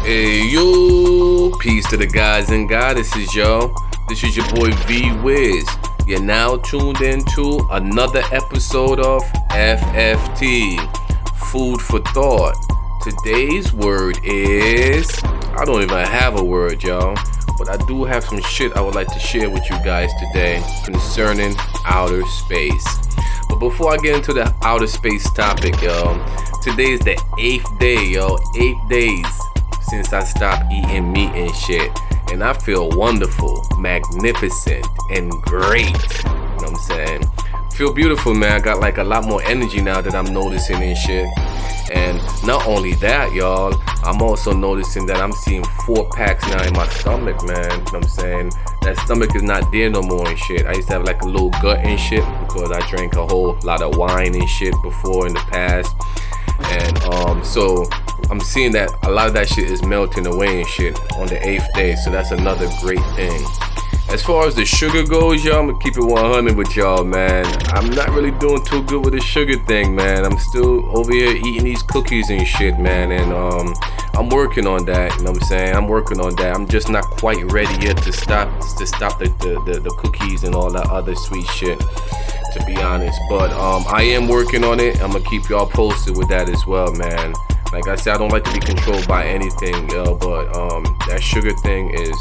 Hey yo, peace to the guys and goddesses, yo. This is your boy V-WiZ. You're now tuned into another episode of F.F.T. Food for thought. Today's word is, I don't even have a word, y'all, but I do have some shit I would like to share with you guys today concerning outer space. But before I get into the outer space topic, yo, today is the 8th day, yo. 8 days since I stopped eating meat and shit. And I feel wonderful, magnificent, and great. You know what I'm saying? Feel beautiful, man. I got like a lot more energy now that I'm noticing and shit. And not only that, y'all, I'm also noticing that I'm seeing 4 packs now in my stomach, man. You know what I'm saying? That stomach is not there no more and shit. I used to have like a little gut and shit because I drank a whole lot of wine and shit before in the past. And so I'm seeing that a lot of that shit is melting away and shit on the 8th day. So that's another great thing. As far as the sugar goes, y'all, I'm gonna keep it 100 with y'all, man. I'm not really doing too good with the sugar thing, man. I'm still over here eating these cookies and shit, man. And I'm working on that, you know what I'm saying? I'm working on that. I'm just not quite ready yet to stop the cookies and all that other sweet shit, to be honest. But I am working on it. I'm gonna keep y'all posted with that as well, man. Like I said, I don't like to be controlled by anything, yo, but that sugar thing is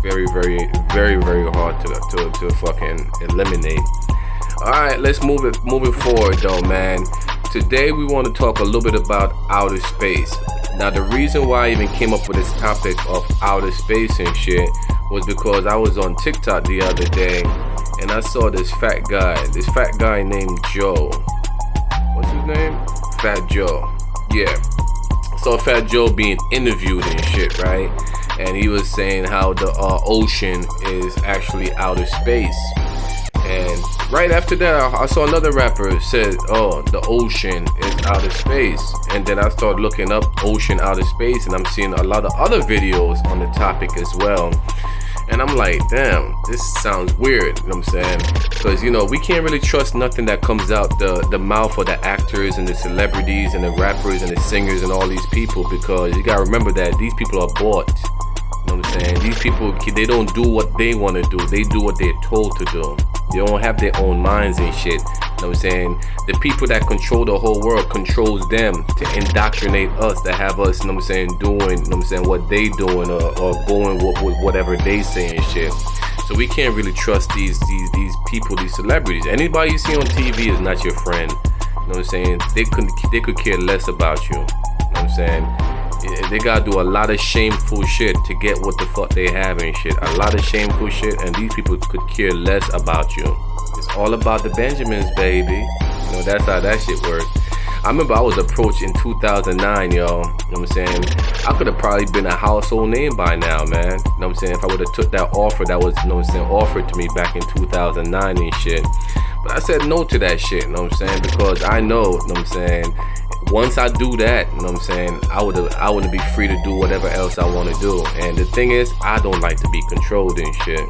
very hard to fucking eliminate. Alright, let's move it forward though, man. Today we want to talk a little bit about outer space. Now the reason why I even came up with this topic of outer space and shit was because I was on TikTok the other day and I saw this fat guy named Joe. What's his name? Fat Joe. Yeah. Saw Fat Joe being interviewed and shit, right? And he was saying how the ocean is actually outer space. And right after that, I saw another rapper said, oh, the ocean is outer space. And then I started looking up ocean outer space, and I'm seeing a lot of other videos on the topic as well. And I'm like, damn, this sounds weird, you know what I'm saying? Because, you know, we can't really trust nothing that comes out the mouth of the actors and the celebrities and the rappers and the singers and all these people, because you gotta remember that these people are bought. You know what I'm saying? These people, they don't do what they want to do. They do what they're told to do. They don't have their own minds and shit. You know what I'm saying? The people that control the whole world controls them to indoctrinate us, to have us, you know what I'm saying, doing, you know what I'm saying, what they doing or going with whatever they say and shit. So we can't really trust these people, these celebrities. Anybody you see on TV is not your friend. You know what I'm saying? They could care less about you. You know what I'm saying? They gotta do a lot of shameful shit to get what the fuck they have and shit. A lot of shameful shit, and these people could care less about you. It's all about the Benjamins, baby. You know, that's how that shit works. I remember I was approached in 2009, yo. You know what I'm saying? I could have probably been a household name by now, man. You know what I'm saying? If I would have took that offer that was, you know what I'm saying, offered to me back in 2009 and shit. But I said no to that shit, you know what I'm saying? Because I know, you know what I'm saying, once I do that, you know what I'm saying, I wouldn't be free to do whatever else I want to do. And the thing is, I don't like to be controlled and shit.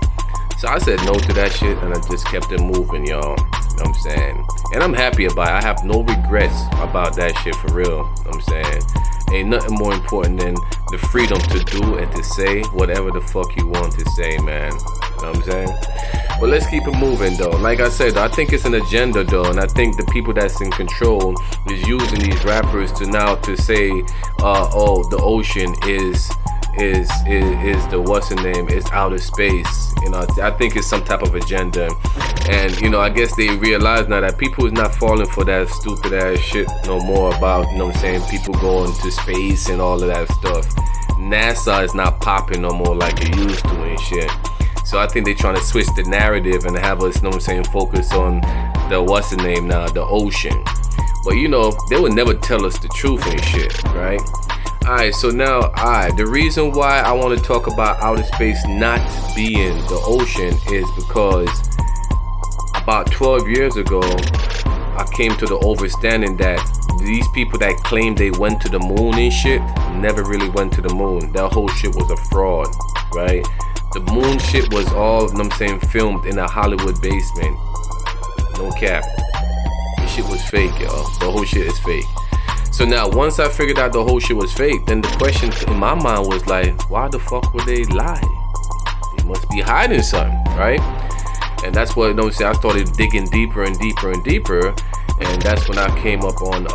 So I said no to that shit, and I just kept it moving, y'all. You know what I'm saying? And I'm happy about it. I have no regrets about that shit, for real. You know what I'm saying? Ain't nothing more important than the freedom to do and to say whatever the fuck you want to say, man. You know what I'm saying? But let's keep it moving though. Like I said, I think it's an agenda though, and I think the people that's in control is using these rappers to now to say, oh, the ocean is the what's the name, is outer space. You know, I think it's some type of agenda. And you know, I guess they realize now that people is not falling for that stupid ass shit no more about, you know what I'm saying, people going to space and all of that stuff. NASA is not popping no more like it used to and shit. So I think they're trying to switch the narrative and have us, you know what I'm saying, focus on the what's the name now, the ocean. But you know, they would never tell us the truth and shit, right? Alright, so now, the reason why I want to talk about outer space not being the ocean is because about 12 years ago, I came to the understanding that these people that claim they went to the moon and shit never really went to the moon. That whole shit was a fraud, right? The moon shit was all, you know what I'm saying, filmed in a Hollywood basement. No cap. This shit was fake, y'all. The whole shit is fake. So now, once I figured out the whole shit was fake, then the question in my mind was like, why the fuck would they lie? They must be hiding something, right? And that's what, you know what I'm saying, I started digging deeper and deeper and deeper. And that's when I came up on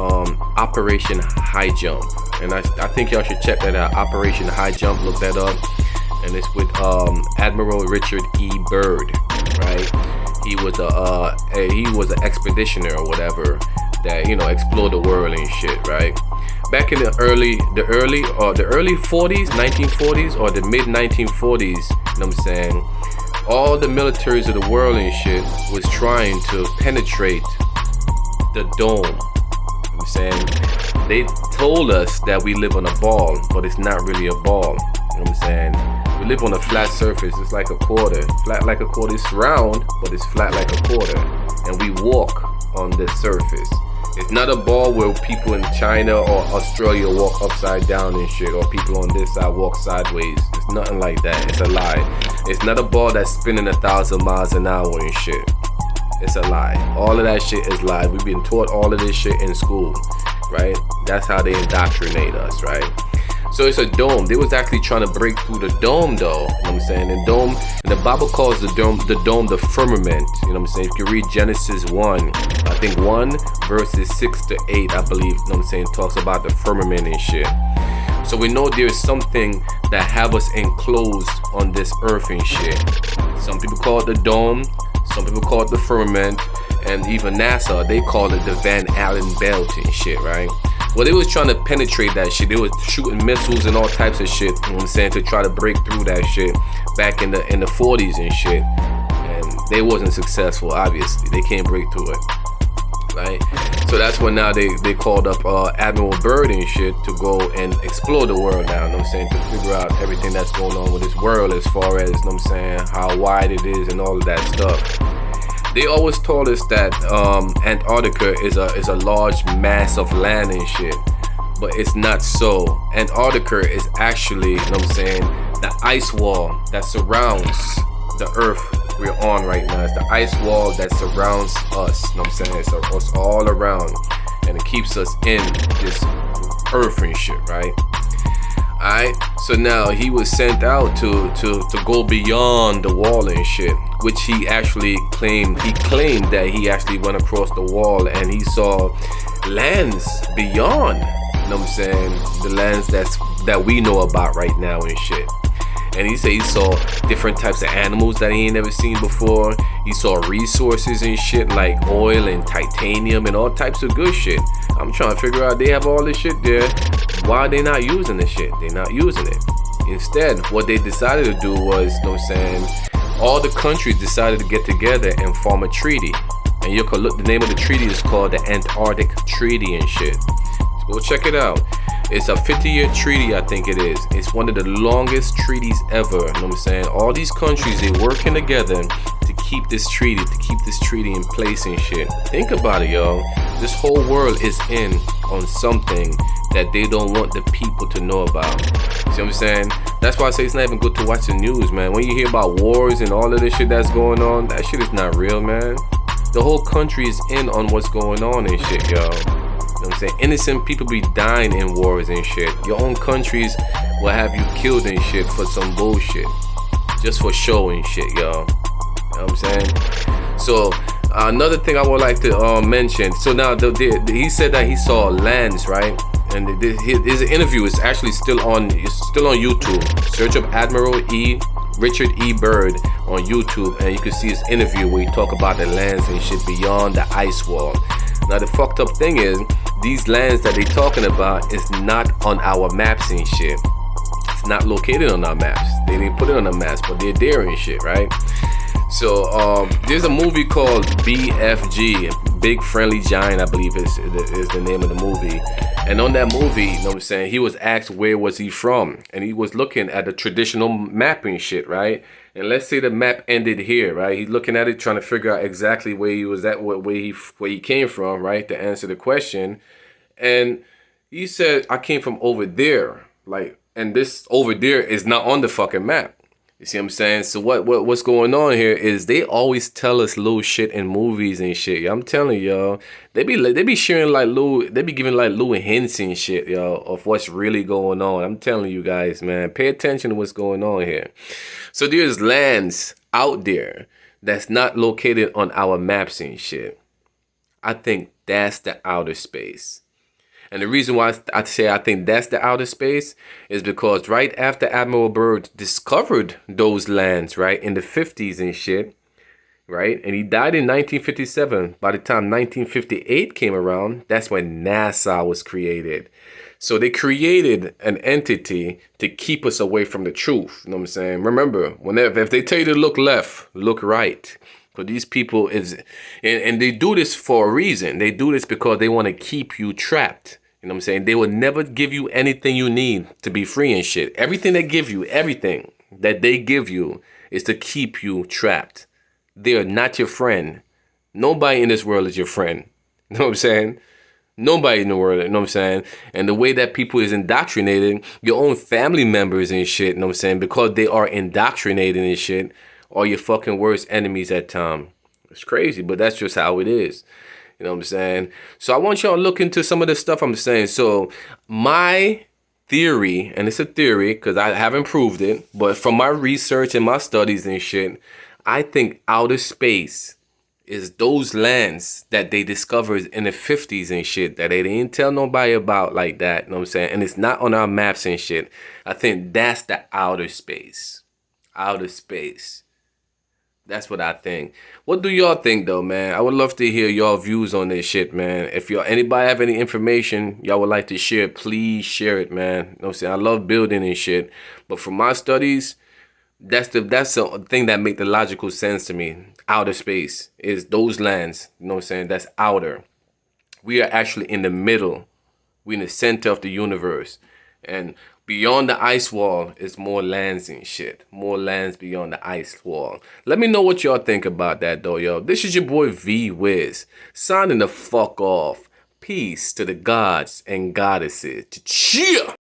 Operation High Jump. And I think y'all should check that out. Operation High Jump, look that up. And it's with Admiral Richard E. Byrd, right? He was an expeditioner or whatever that, you know, explored the world and shit, right? Back in the early 40s, 1940s, or the mid 1940s, you know what I'm saying? All the militaries of the world and shit was trying to penetrate the dome. You know what I'm saying? They told us that we live on a ball, but it's not really a ball. You know what I'm saying? We live on a flat surface. It's like a quarter. Flat like a quarter. It's round, but it's flat like a quarter. And we walk on this surface. It's not a ball where people in China or Australia walk upside down and shit, or people on this side walk sideways. It's nothing like that. It's a lie. It's not a ball that's spinning 1,000 miles an hour and shit. It's a lie. All of that shit is lie. We've been taught all of this shit in school, right? That's how they indoctrinate us, right? So it's a dome. They was actually trying to break through the dome, though. You know what I'm saying? And dome, and the Bible calls the dome the firmament. You know what I'm saying? If you read Genesis 1, I think 1 verses 6 to 8, I believe, you know what I'm saying, talks about the firmament and shit. So we know there's something that have us enclosed on this earth and shit. Some people call it the dome, some people call it the firmament, and even NASA, they call it the Van Allen belt and shit, right? Well, they was trying to penetrate that shit. They was shooting missiles and all types of shit, you know what I'm saying, to try to break through that shit back in the 40s and shit. And they wasn't successful, obviously. They can't break through it, right? So that's when now they called up Admiral Byrd and shit to go and explore the world now, you know what I'm saying, to figure out everything that's going on with this world as far as, you know what I'm saying, how wide it is and all of that stuff. They always told us that Antarctica is a large mass of land and shit, but it's not so. Antarctica is actually, you know what I'm saying, the ice wall that surrounds the earth we're on right now. It's the ice wall that surrounds us, you know what I'm saying? It's us all around, and it keeps us in this earth and shit, right? Alright, so now he was sent out to go beyond the wall and shit, which he actually claimed. He claimed that he actually went across the wall and he saw lands beyond, you know what I'm saying, the lands that we know about right now and shit. And he said he saw different types of animals that he ain't never seen before. He saw resources and shit like oil and titanium and all types of good shit. I'm trying to figure out, they have all this shit there. Why are they not using the shit? They're not using it. Instead, what they decided to do was, you know what I'm saying, all the countries decided to get together and form a treaty. And you can look, the name of the treaty is called the Antarctic Treaty and shit. So go check it out. It's a 50-year treaty, I think it is. It's one of the longest treaties ever. You know what I'm saying? All these countries, they working together to keep this treaty in place and shit. Think about it, y'all. This whole world is in on something that they don't want the people to know about. See what I'm saying? That's why I say it's not even good to watch the news, man. When you hear about wars and all of this shit that's going on, that shit is not real, man. The whole country is in on what's going on and shit, y'all. You know what I'm saying? Innocent people be dying in wars and shit. Your own countries will have you killed and shit for some bullshit. Just for show and shit, y'all. You know what I'm saying? So, another thing I would like to mention. So now, he said that he saw lands, right? And his interview is actually still on YouTube. Search up Admiral Richard E. Byrd on YouTube, and you can see his interview where he talk about the lands and shit beyond the ice wall. Now the fucked up thing is, these lands that they talking about is not on our maps and shit. It's not located on our maps. They didn't put it on the maps, but they're there and shit, right? So there's a movie called BFG, Big Friendly Giant, I believe is the name of the movie. And on that movie, you know what I'm saying, he was asked where was he from, and he was looking at the traditional mapping shit, right? And let's say the map ended here, right? He's looking at it, trying to figure out exactly where he was at, where he came from, right, to answer the question. And he said, I came from over there, like, and this over there is not on the fucking map. You see what I'm saying? So what's going on here is they always tell us little shit in movies and shit. I'm telling y'all, they be sharing like little, they be giving like little hints and shit, y'all, of what's really going on. I'm telling you guys, man, pay attention to what's going on here. So there's lands out there that's not located on our maps and shit. I think that's the outer space. And the reason why I say I think that's the outer space is because right after Admiral Byrd discovered those lands, right, in the 50s and shit, right, and he died in 1957. By the time 1958 came around, that's when NASA was created. So they created an entity to keep us away from the truth. You know what I'm saying? Remember, whenever if they tell you to look left, look right. For these people is, and they do this for a reason. They do this because they want to keep you trapped. You know what I'm saying? They will never give you anything you need to be free and shit. Everything they give you, everything that they give you is to keep you trapped. They are not your friend. Nobody in this world is your friend. You know what I'm saying? Nobody in the world, you know what I'm saying? And the way that people is indoctrinated, your own family members and shit, you know what I'm saying? Because they are indoctrinated and shit, are your fucking worst enemies at time. It's crazy, but that's just how it is. You know what I'm saying? So I want y'all to look into some of the stuff I'm saying. So my theory, and it's a theory because I haven't proved it, but from my research and my studies and shit, I think outer space is those lands that they discovered in the 50s and shit that they didn't tell nobody about like that, you know what I'm saying? And it's not on our maps and shit. I think that's the outer space. Outer space. That's what I think. What do y'all think though, man? I would love to hear y'all views on this shit, man. If y'all anybody have any information y'all would like to share, please share it, man. You know what I'm saying? I love building and shit. But from my studies, that's the thing that make the logical sense to me. Outer space is those lands, you know what I'm saying? That's outer. We are actually in the middle. We're in the center of the universe. And beyond the ice wall is more lands and shit. More lands beyond the ice wall. Let me know what y'all think about that though, yo. This is your boy V-WiZ. Signing the fuck off. Peace to the gods and goddesses. Cheer!